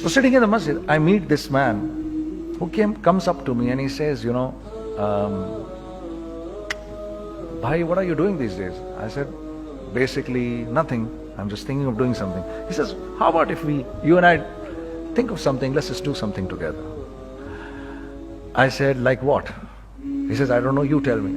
So sitting in the masjid, I meet this man who comes up to me and he says, you know, Bhai, what are you doing these days? I said, basically nothing. I'm just thinking of doing something. He says, how about if you and I think of something, let's just do something together. I said, like what? He says, I don't know, you tell me.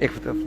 1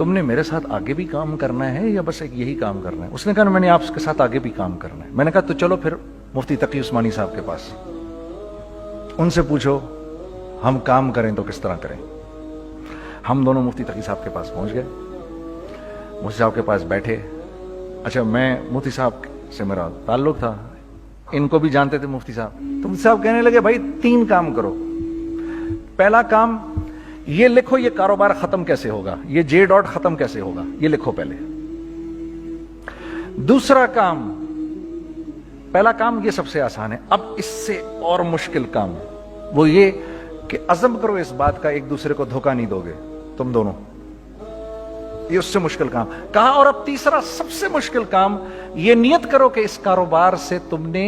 تم نے میرے ساتھ آگے بھی کام کرنا ہے یا بس ایک یہی کام کرنا ہے؟ اس نے کہا میں نے آپ کے ساتھ آگے بھی کام کرنا ہے۔ میں نے کہا تو چلو پھر مفتی تقی عثمانی صاحب کے پاس، ان سے پوچھو ہم کام کریں تو کس طرح کریں۔ ہم دونوں مفتی تقی صاحب کے پاس پہنچ گئے، مفتی صاحب کے پاس بیٹھے۔ اچھا میں مفتی صاحب سے میرا تعلق تھا، ان کو بھی جانتے تھے مفتی صاحب، تو مفتی صاحب کہنے لگے بھائی 3 کام کرو۔ پہلا کام یہ لکھو یہ کاروبار ختم کیسے ہوگا، یہ جے ڈاٹ ختم کیسے ہوگا، یہ لکھو پہلے۔ دوسرا کام، پہلا کام یہ سب سے آسان ہے، اب اس سے اور مشکل کام وہ یہ کہ عزم کرو اس بات کا ایک دوسرے کو دھوکہ نہیں دو گے تم دونوں، یہ اس سے مشکل کام کہا۔ اور اب تیسرا سب سے مشکل کام، یہ نیت کرو کہ اس کاروبار سے تم نے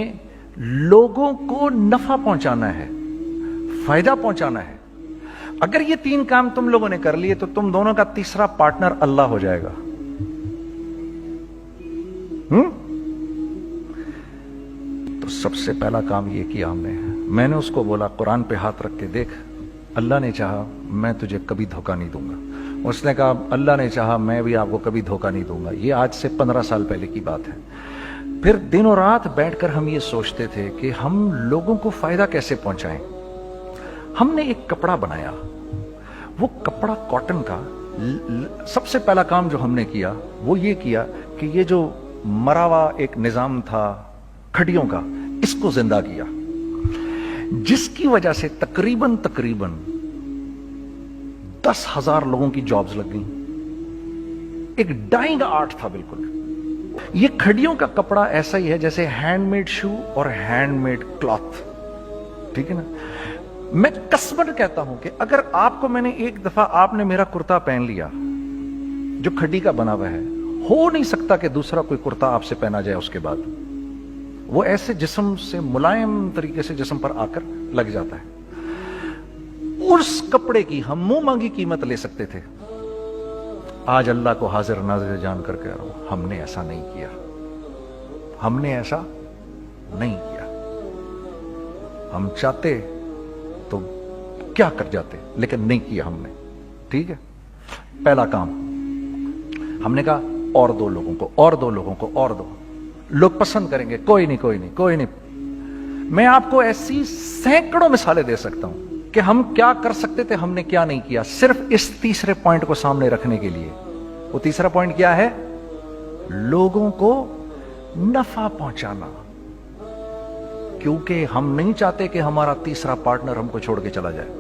لوگوں کو نفع پہنچانا ہے، فائدہ پہنچانا ہے۔ اگر یہ 3 کام تم لوگوں نے کر لیے تو تم دونوں کا تیسرا پارٹنر اللہ ہو جائے گا۔ تو سب سے پہلا کام یہ کیا ہم نے، میں نے اس کو بولا قرآن پہ ہاتھ رکھ کے دیکھ، اللہ نے چاہا میں تجھے کبھی دھوکہ نہیں دوں گا۔ اس نے کہا اللہ نے چاہا میں بھی آپ کو کبھی دھوکہ نہیں دوں گا۔ یہ آج سے 15 سال پہلے کی بات ہے۔ پھر دن اور رات بیٹھ کر ہم یہ سوچتے تھے کہ ہم لوگوں کو فائدہ کیسے پہنچائیں۔ ہم نے ایک کپڑا بنایا، وہ کپڑا کاٹن کا۔ سب سے پہلا کام جو ہم نے کیا وہ یہ کیا کہ یہ جو مرا ہوا ایک نظام تھا کھڑیوں کا، اس کو زندہ کیا، جس کی وجہ سے تقریباً 10,000 لوگوں کی جابز لگ گئیں۔ ایک ڈائنگ آرٹ تھا بالکل۔ یہ کھڑیوں کا کپڑا ایسا ہی ہے جیسے ہینڈ میڈ شو اور ہینڈ میڈ کلاتھ، ٹھیک ہے نا۔ میں قسماً کہتا ہوں کہ اگر آپ کو میں نے ایک دفعہ آپ نے میرا کرتا پہن لیا جو کھڑی کا بنا ہوا ہے، ہو نہیں سکتا کہ دوسرا کوئی کرتا آپ سے پہنا جائے اس کے بعد۔ وہ ایسے جسم سے ملائم طریقے سے جسم پر آ کر لگ جاتا ہے۔ اس کپڑے کی ہم منہ مانگی قیمت لے سکتے تھے۔ آج اللہ کو حاضر ناظر جان کر کہہ رہا ہوں، ہم نے ایسا نہیں کیا، ہم نے ایسا نہیں کیا۔ ہم چاہتے تو کیا کر جاتے، لیکن نہیں کیا ہم نے، ٹھیک ہے۔ پہلا کام ہم نے کہا اور 2 لوگوں کو، اور 2 لوگوں کو، اور 2 لوگ پسند کریں گے، کوئی نہیں کوئی نہیں کوئی نہیں۔ میں آپ کو ایسی سینکڑوں مثالیں دے سکتا ہوں کہ ہم کیا کر سکتے تھے، ہم نے کیا نہیں کیا، صرف اس تیسرے پوائنٹ کو سامنے رکھنے کے لیے۔ وہ تیسرا پوائنٹ کیا ہے؟ لوگوں کو نفع پہنچانا، کیونکہ ہم نہیں چاہتے کہ ہمارا تیسرا پارٹنر ہم کو چھوڑ کے چلا جائے۔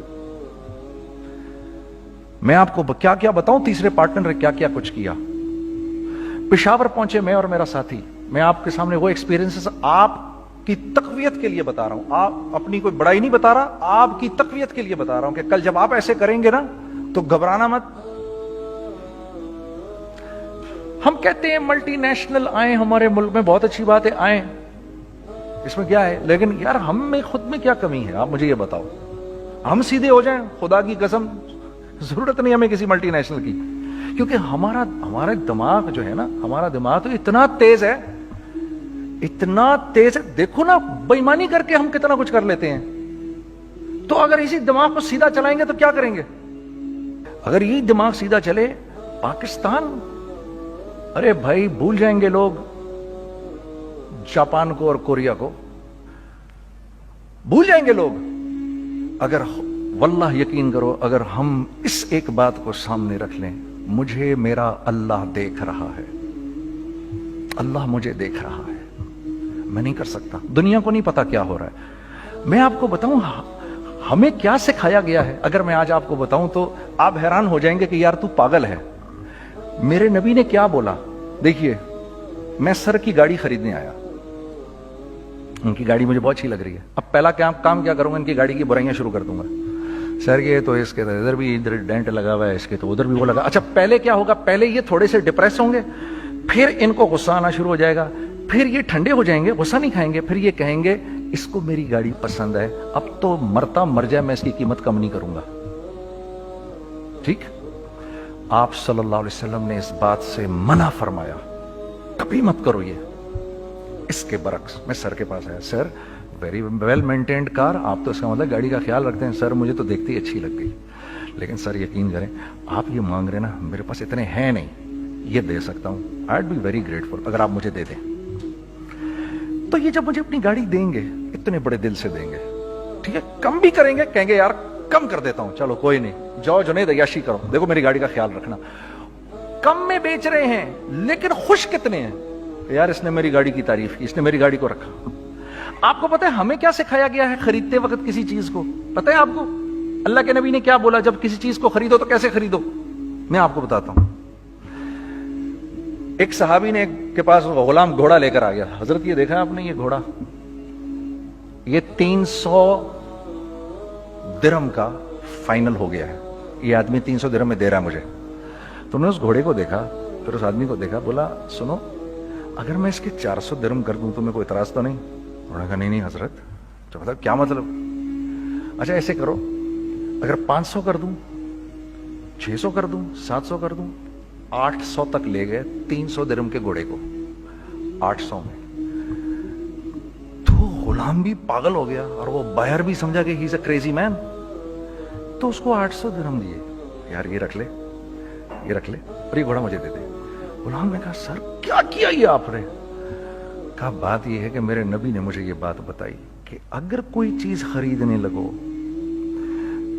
میں آپ کو کیا کیا بتاؤں، تیسرے پارٹنر نے کیا کیا کچھ کیا۔ پشاور پہنچے میں اور میرا ساتھی، میں آپ کے سامنے وہ ایکسپیرینسز آپ کی تقویت کے لیے بتا رہا ہوں، آپ اپنی کوئی بڑائی نہیں بتا رہا، آپ کی تقویت کے لیے بتا رہا ہوں کہ کل جب آپ ایسے کریں گے نا تو گھبرانا مت۔ ہم کہتے ہیں ملٹی نیشنل آئیں ہمارے ملک میں، بہت اچھی بات ہے، آئیں، اس میں کیا ہے، لیکن یار ہم میں خود میں کیا کمی ہے، آپ مجھے یہ بتاؤ۔ ہم سیدھے ہو جائیں، خدا کی قسم ضرورت نہیں ہمیں کسی ملٹی نیشنل کی، کیونکہ ہمارا دماغ جو ہے نا، ہمارا دماغ تو اتنا تیز ہے، اتنا تیز ہے، دیکھو نا بے ایمانی کر کے ہم کتنا کچھ کر لیتے ہیں۔ تو اگر اسی دماغ کو سیدھا چلائیں گے تو کیا کریں گے؟ اگر یہ دماغ سیدھا چلے، پاکستان، ارے بھائی بھول جائیں گے لوگ جاپان کو اور کوریا کو، بھول جائیں گے لوگ۔ اگر واللہ یقین کرو، اگر ہم اس ایک بات کو سامنے رکھ لیں، مجھے میرا اللہ دیکھ رہا ہے، اللہ مجھے دیکھ رہا ہے، میں نہیں کر سکتا، دنیا کو نہیں پتا کیا ہو رہا ہے۔ میں آپ کو بتاؤں ہمیں کیا سکھایا گیا ہے، اگر میں آج آپ کو بتاؤں تو آپ حیران ہو جائیں گے کہ یار تو پاگل ہے۔ میرے نبی نے کیا بولا؟ دیکھیے، میں سر کی گاڑی خریدنے آیا، ان کی گاڑی مجھے بہت اچھی لگ رہی ہے، اب پہلا کام کیا کروں گا، ان کی گاڑی کی برائیاں شروع کر دوں گا۔ سر یہ تو اس کے ادھر بھی ادھر ڈینٹ لگا ہوا ہے، اس کے تو ادھر بھی وہ لگا۔ اچھا پہلے کیا ہوگا، پہلے یہ تھوڑے سے ڈپریس ہوں گے، پھر ان کو غصہ آنا شروع ہو جائے گا، پھر یہ ٹھنڈے ہو جائیں گے، غصہ نہیں کھائیں گے، پھر یہ کہیں گے اس کو میری گاڑی پسند ہے، اب تو مرتا مر جائے میں اس کی قیمت کم نہیں کروں گا۔ ٹھیک، آپ صلی اللہ علیہ وسلم نے اس بات سے منع فرمایا، کبھی مت کرو یہ۔ اس کے برعکس میں سر کے پاس آیا، سر ویری ویل مینٹینڈ کار، آپ تو اس کا مطلب گاڑی کا خیال رکھتے ہیں۔ سر مجھے تو دیکھتے ہی اچھی لگ گئی، لیکن سر یقین کریں آپ یہ مانگ رہے نا, میرے پاس اتنے ہیں نہیں, یہ دے سکتا ہوں, I would be very grateful اگر آپ مجھے دے دیں. تو یہ جب مجھے اپنی گاڑی دیں گے اتنے بڑے دل سے دیں گے, ٹھیک ہے, کم بھی کریں گے, کہیں گے یار کم کر دیتا ہوں, چلو کوئی نہیں, جاؤ جنید عیاشی کرو, دیکھو میری گاڑی کا خیال رکھنا. کم میں بیچ رہے ہیں لیکن خوش کتنے ہیں کہ یار اس نے میری گاڑی کی تعریف کی, اس نے میری گاڑی کو رکھا. آپ کو پتہ ہے ہمیں کیا سکھایا گیا ہے خریدتے وقت کسی چیز کو؟ پتہ ہے آپ کو اللہ کے نبی نے کیا بولا جب کسی چیز کو خریدو تو کیسے خریدو؟ میں آپ کو بتاتا ہوں. ایک صحابی نے کے پاس غلام گھوڑا لے کر آ گیا. حضرت یہ دیکھا آپ نے, یہ گھوڑا یہ 300 درہم کا فائنل ہو گیا ہے, یہ آدمی 300 درہم میں دے رہا ہے مجھے. تو نے اس گھوڑے کو دیکھا, پھر اس آدمی کو دیکھا, بولا سنو اگر میں اس کے 400 درہم کر دوں تو میں کوئی اعتراض تو نہیں؟ انہوں نے کہا نہیں حضرت. تو مطلب کیا مطلب؟ اچھا ایسے کرو, اگر 500 کر دوں, 600 کر دوں, 700 کر دوں. 800 تک لے گئے 300 درہم کے گھوڑے کو, 800 میں. تو غلام بھی پاگل ہو گیا اور وہ بائر بھی سمجھا کہ ہی از اے کریزی مین. تو اس کو 800 درہم دیے, یار یہ رکھ لے, یہ رکھ لے, اور یہ گھوڑا مجھے دے دے. غلام نے کہا سر کیا کیا یہ آپ نے؟ کہا بات یہ ہے کہ میرے نبی نے مجھے یہ بات بتائی کہ اگر کوئی چیز خریدنے لگو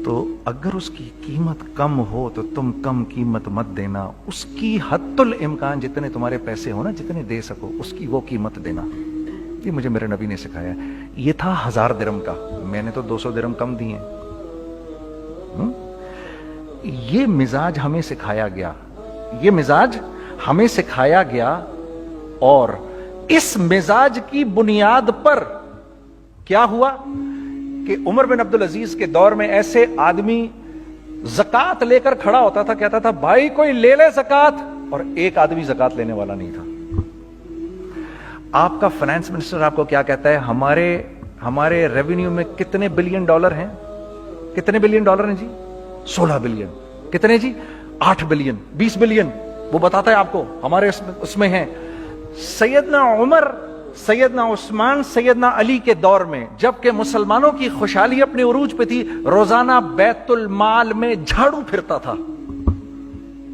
تو اگر اس کی قیمت کم ہو تو تم کم قیمت مت دینا, اس کی حد الامکان جتنے تمہارے پیسے ہو نا, جتنے دے سکو اس کی وہ قیمت دینا. یہ مجھے میرے نبی نے سکھایا. یہ تھا 1000 درہم کا, میں نے تو 200 درہم کم دیے. یہ مزاج ہمیں سکھایا گیا, یہ مزاج ہمیں سکھایا گیا, اور اس مزاج کی بنیاد پر کیا ہوا کہ عمر بن عبدالعزیز کے دور میں ایسے آدمی زکات لے کر کھڑا ہوتا تھا, کہتا تھا بھائی کوئی لے لے زکات, اور ایک آدمی زکات لینے والا نہیں تھا. آپ کا فائنانس منسٹر آپ کو کیا کہتا ہے؟ ہمارے ریونیو میں کتنے بلین ڈالر ہیں؟ کتنے بلین ڈالر ہیں جی؟ 16 بلین. کتنے جی؟ 8 بلین, 20 بلین. وہ بتاتا ہے آپ کو ہمارے اس میں ہیں. سیدنا عمر, سیدنا عثمان, سیدنا علی کے دور میں جبکہ مسلمانوں کی خوشحالی اپنے عروج پہ تھی, روزانہ بیت المال میں جھاڑو پھرتا تھا,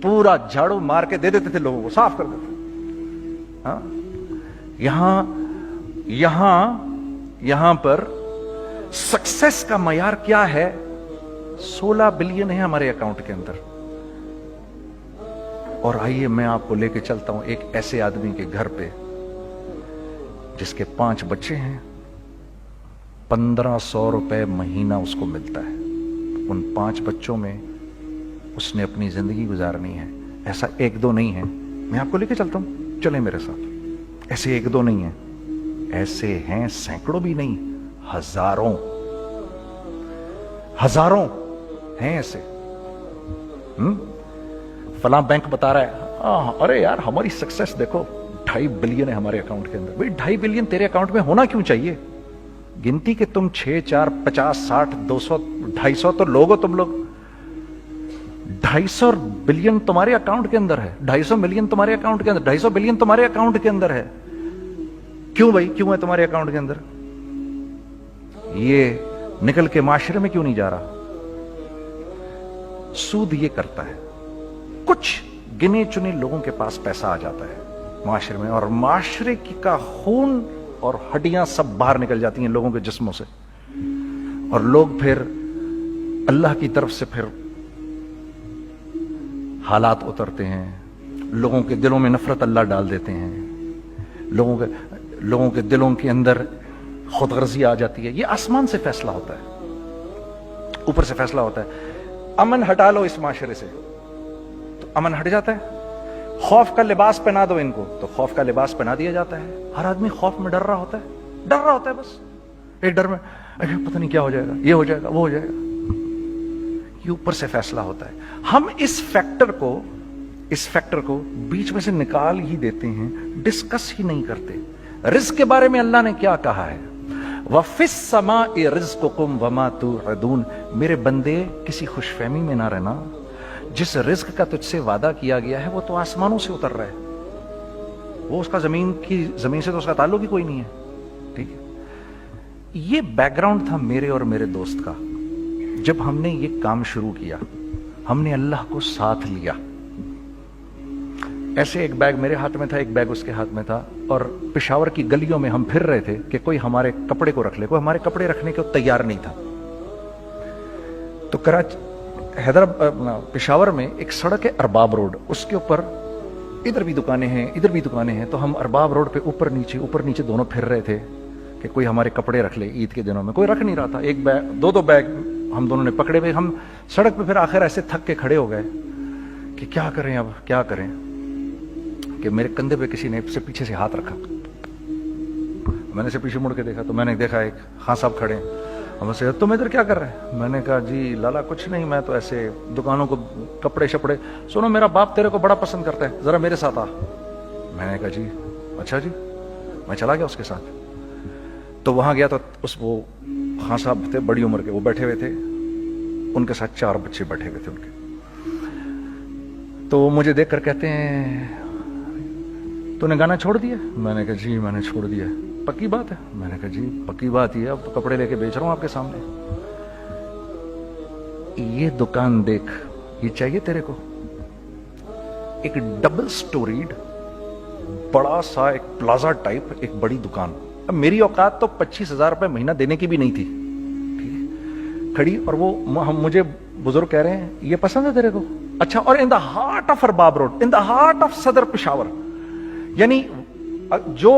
پورا جھاڑو مار کے دے دیتے تھے لوگوں کو, صاف کر دیتے. ہاں یہاں پر سکسیس کا معیار کیا ہے؟ 16 بلین ہے ہمارے اکاؤنٹ کے اندر. اور آئیے میں آپ کو لے کے چلتا ہوں ایک ایسے آدمی کے گھر پہ جس کے 5 بچے ہیں, 1500 روپے مہینہ اس کو ملتا ہے. ان 5 بچوں میں اس نے اپنی زندگی گزارنی ہے. ایسا 1-2 نہیں ہے, میں آپ کو لے کے چلتا ہوں, چلیں میرے ساتھ. ایسے 1-2 نہیں ہیں, ایسے ہیں سینکڑوں بھی نہیں, ہزاروں ہیں ایسے. فلاں بینک بتا رہا ہے ارے یار ہماری سکسیس دیکھو 2.5 بلین ہے ہمارے اکاؤنٹ کے اندر. بھائی 2.5 بلین تیرے اکاؤنٹ میں ہونا کیوں چاہیے؟ گنتی کہ تم 6 4 50 60 200 250 تو لوگ ہو تم لوگ. 250 بلین تمہارے اکاؤنٹ کے اندر ہے, 250 ملین تمہارے اکاؤنٹ کے اندر, 250 بلین تمہارے اکاؤنٹ کے اندر ہے. کیوں بھائی, کیوں ہے تمہارے اکاؤنٹ کے اندر؟ یہ نکل کے معاشرے میں کیوں نہیں جا رہا؟ سود یہ کرتا ہے, کچھ گنے چنے لوگوں کے پاس پیسہ آ جاتا ہے معاشرے میں, اور معاشرے کا خون اور ہڈیاں سب باہر نکل جاتی ہیں لوگوں کے جسموں سے, اور لوگ پھر اللہ کی طرف سے پھر حالات اترتے ہیں, لوگوں کے دلوں میں نفرت اللہ ڈال دیتے ہیں, لوگوں کے دلوں کے اندر خود غرضی آ جاتی ہے. یہ آسمان سے فیصلہ ہوتا ہے, اوپر سے فیصلہ ہوتا ہے. امن ہٹا لو اس معاشرے سے تو امن ہٹ جاتا ہے. خوف کا لباس پہنا دو ان کو تو خوف کا لباس پہنا دیا جاتا ہے. ہر آدمی خوف میں ڈر رہا ہوتا ہے, بس ایک ڈر میں پتہ نہیں کیا ہو جائے گا, یہ ہو جائے گا, وہ ہو جائے گا. یہ اوپر سے فیصلہ ہوتا ہے. ہم اس فیکٹر کو بیچ میں سے نکال ہی دیتے ہیں, ڈسکس ہی نہیں کرتے. رزق کے بارے میں اللہ نے کیا کہا ہے؟ وَفِي السَّمَاءِ رِزْقُكُمْ وَمَا تُوعَدُونَ. میرے بندے کسی خوش فہمی میں نہ رہنا, جس رزق کا تجھ سے وعدہ کیا گیا ہے وہ تو آسمانوں سے اتر رہا ہے, وہ اس کا زمین سے تو اس کا تعلق ہی کوئی نہیں ہے. ٹھیک ہے, یہ بیک گراؤنڈ تھا میرے اور میرے دوست کا. جب ہم نے یہ کام شروع کیا ہم نے اللہ کو ساتھ لیا. ایسے ایک بیگ میرے ہاتھ میں تھا, ایک بیگ اس کے ہاتھ میں تھا, اور پشاور کی گلیوں میں ہم پھر رہے تھے کہ کوئی ہمارے کپڑے کو رکھ لے. کوئی ہمارے کپڑے رکھنے کو تیار نہیں تھا. تو پشاور میں ایک سڑک ہے ارباب روڈ, اس کے اوپر ادھر بھی دکانیں ہیں ادھر بھی دکانیں ہیں. تو ہم ارباب روڈ پہ اوپر نیچے دونوں پھر رہے تھے کہ کوئی ہمارے کپڑے رکھ لے. عید کے دنوں میں کوئی رکھ نہیں رہا تھا. ایک بیگ دو بیگ ہم دونوں نے پکڑے ہوئے. ہم سڑک پہ پھر آخر ایسے تھک کے کھڑے ہو گئے کہ کیا کریں, اب کیا کریں, کہ میرے کندھے پہ کسی نے سے پیچھے سے ہاتھ رکھا. میں نے سے پیچھے مڑ کے دیکھا تو میں نے دیکھا ایک خان صاحب کھڑے ہیں. ہم سے تم ادھر کیا کر رہے ہیں؟ میں نے کہا جی لالا کچھ نہیں, میں تو ایسے دکانوں کو کپڑے شپڑے. سنو میرا باپ تیرے کو بڑا پسند کرتا ہے, ذرا میرے ساتھ آ. میں نے کہا جی اچھا جی. میں چلا گیا اس کے ساتھ. تو وہاں گیا تو وہ خان صاحب تھے بڑی عمر کے, وہ بیٹھے ہوئے تھے, ان کے ساتھ 4 بچے بیٹھے ہوئے تھے ان کے. تو وہ مجھے دیکھ کر کہتے ہیں تو نے گانا چھوڑ دیا؟ میں نے کہا جی میں نے چھوڑ دیا. پکی بات ہے؟ میں نے کہا جی پکی بات ہی ہے, اب کپڑے لے کے بیچ رہا ہوں آپ کے سامنے. یہ دکان دیکھ, یہ چاہیے تیرے کو؟ ایک ڈبل سٹوریڈ بڑا سا ایک پلازا ٹائپ ایک بڑی دکان. اب میری اوقات تو 25,000 روپے مہینہ دینے کی بھی نہیں تھی. کھڑی, اور وہ مجھے بزرگ کہہ رہے ہیں یہ پسند ہے تیرے کو؟ اچھا. اور in the heart of Arbab road, in the heart of Saddar Peshawar, یعنی جو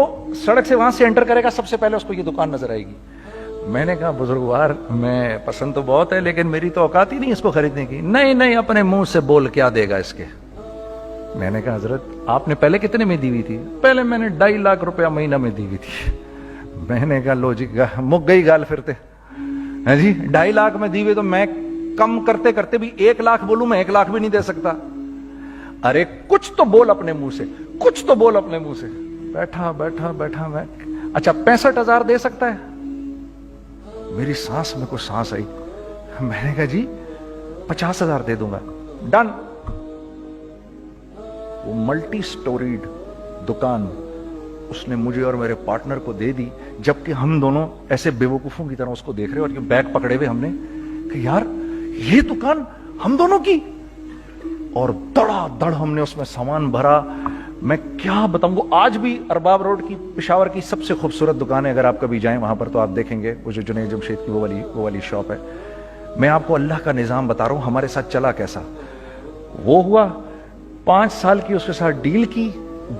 سڑک سے وہاں سے انٹر کرے گا سب سے پہلے اس کو یہ دکان نظر آئے گی. میں نے کہا بزرگوار میں پسند تو بہت ہے لیکن میری تو اوقات ہی نہیں اس کو خریدنے کی. نہیں اپنے منہ سے بول کیا دے گا اس کے. میں نے کہا حضرت آپ نے پہلے کتنے میں دی ہوئی تھی؟ پہلے میں نے 2.5 لاکھ روپیہ مہینہ میں دی ہوئی تھی. میں نے کہا لو جی مک گئی گال پھرتے جی. 2.5 لاکھ میں دی ہوئی تو میں کم کرتے کرتے بھی 1 لاکھ بولوں, میں 1 لاکھ بھی نہیں دے سکتا. ارے کچھ تو بول اپنے منہ سے, کچھ تو بول اپنے منہ سے. بیٹھا میں اچھا 65,000 دے سکتا ہے؟ میری سانس میں کوئی سانس آئی. میں نے کہا جی 50,000 دے دوں گا. ڈن. وہ ملٹی سٹوریڈ دکان اس نے مجھے اور میرے پارٹنر کو دے دی, جبکہ ہم دونوں ایسے بیوقوفوں کی طرح اس کو دیکھ رہے, اور یہ بیگ پکڑے ہوئے ہم نے کہ یار یہ دکان ہم دونوں کی. اور دڑا دڑ ہم نے اس میں سامان بھرا. میں کیا بتاؤں, وہ آج بھی ارباب روڈ کی پشاور کی سب سے خوبصورت دکان ہے. اگر آپ کبھی جائیں وہاں پر تو آپ دیکھیں گے وہ جو جنید جمشید کی وہ والی شاپ ہے. میں آپ کو اللہ کا نظام بتا رہا ہوں ہمارے ساتھ چلا کیسا. وہ ہوا 5 سال کی اس کے ساتھ ڈیل کی.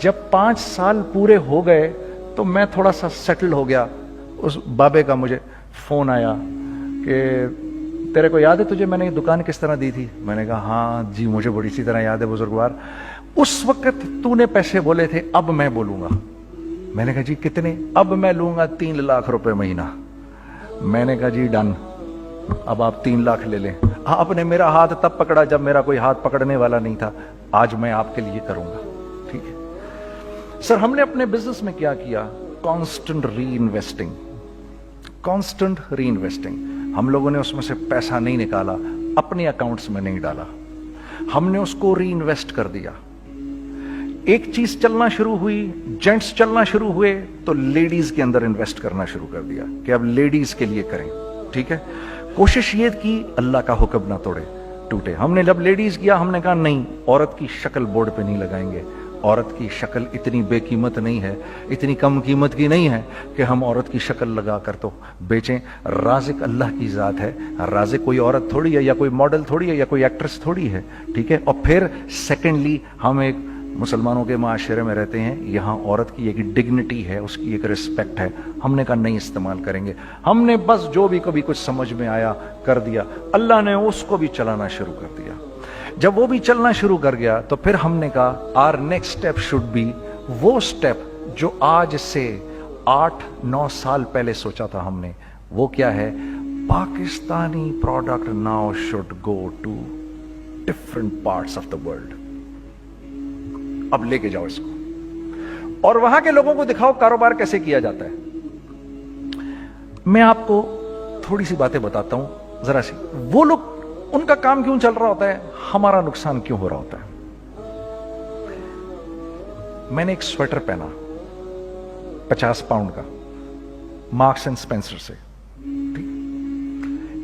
جب 5 سال پورے ہو گئے تو میں تھوڑا سا سیٹل ہو گیا. اس بابے کا مجھے فون آیا کہ تیرے کو یاد ہے تجھے میں نے یہ دکان کس طرح دی تھی؟ میں نے کہا ہاں جی مجھے بڑی سی طرح یاد ہے بزرگوار. اس وقت تو نے پیسے بولے تھے, اب میں بولوں گا. میں نے کہا جی کتنے؟ اب میں لوں گا 3 لاکھ روپے مہینہ. میں نے کہا جی ڈن, اب آپ 3 لاکھ لے لیں. آپ نے میرا ہاتھ تب پکڑا جب میرا کوئی ہاتھ پکڑنے والا نہیں تھا. آج میں آپ کے لیے کروں گا. ٹھیک ہے سر. ہم نے اپنے بزنس میں کیا کیا؟ کانسٹنٹ ری انویسٹنگ. ہم لوگوں نے اس میں سے پیسہ نہیں نکالا, اپنے اکاؤنٹس میں نہیں ڈالا, ہم نے اس کو ری انویسٹ کر دیا. ایک چیز چلنا شروع ہوئی, جینٹس چلنا شروع ہوئے تو لیڈیز کے اندر انویسٹ کرنا شروع کر دیا کہ اب لیڈیز کے لیے کریں. ٹھیک ہے. کوشش یہ کی اللہ کا حکم نہ ٹوٹے. ہم نے جب لیڈیز کیا ہم نے کہا نہیں, عورت کی شکل بورڈ پہ نہیں لگائیں گے. عورت کی شکل اتنی بے قیمت نہیں ہے, اتنی کم قیمت کی نہیں ہے کہ ہم عورت کی شکل لگا کر تو بیچیں. رازق اللہ کی ذات ہے. رازق کوئی عورت تھوڑی ہے, یا کوئی ماڈل تھوڑی ہے, یا کوئی ایکٹریس تھوڑی ہے. ٹھیک ہے. اور پھر سیکنڈلی ہم ایک مسلمانوں کے معاشرے میں رہتے ہیں, یہاں عورت کی ایک ڈگنیٹی ہے, اس کی ایک رسپیکٹ ہے. ہم نے کہا نہیں استعمال کریں گے. ہم نے بس جو بھی کبھی کچھ سمجھ میں آیا کر دیا. اللہ نے اس کو بھی چلانا شروع کر دیا. جب وہ بھی چلنا شروع کر گیا تو پھر ہم نے کہا our next step should be وہ اسٹیپ جو آج سے 8-9 سال پہلے سوچا تھا ہم نے. وہ کیا ہے؟ Pakistani product now should go to different parts of the world. اب لے کے جاؤ اس کو اور وہاں کے لوگوں کو دکھاؤ کاروبار کیسے کیا جاتا ہے. میں آپ کو تھوڑی سی باتیں بتاتا ہوں ذرا سی. وہ لوگ ان کا کام کیوں چل رہا ہوتا ہے, ہمارا نقصان کیوں ہو رہا ہوتا ہے. میں نے ایک سویٹر پہنا 50 پاؤنڈ کا, مارکس اینڈ اسپینسر سے.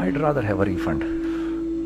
I'd rather have a refund।